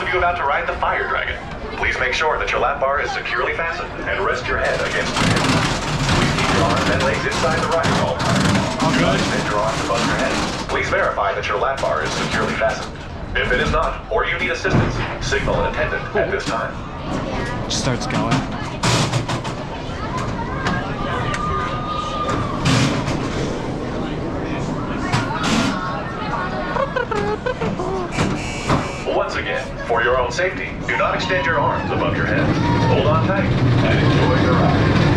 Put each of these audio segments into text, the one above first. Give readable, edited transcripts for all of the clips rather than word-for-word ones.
of you about to ride the Fire Dragon. Please make sure that your lap bar is securely fastened and rest your head against the table. Please keep your arms and legs inside the ride at all times. Do not extend your arms above your head. Please verify that your lap bar is securely fastened. If it is not, or you need assistance, signal an attendant at this time. Just starts going. Once again, for your own safety, do not extend your arms above your head. Hold on tight and enjoy the ride.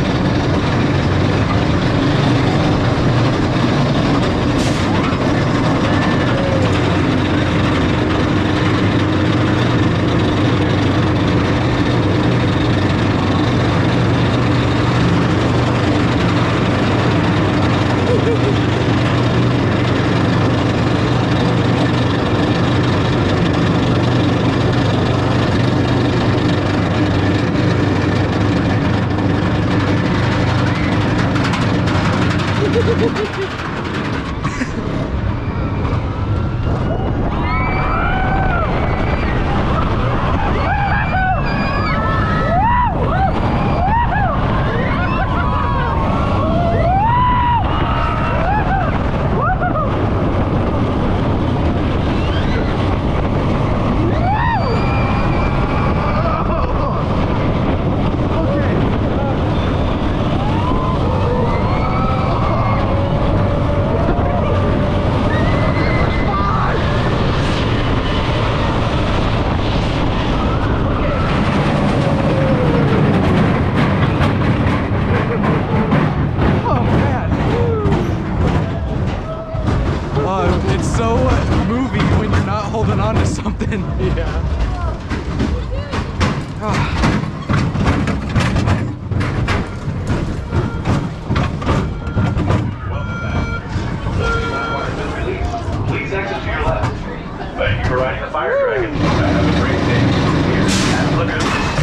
Thank you for riding the Fire Dragon.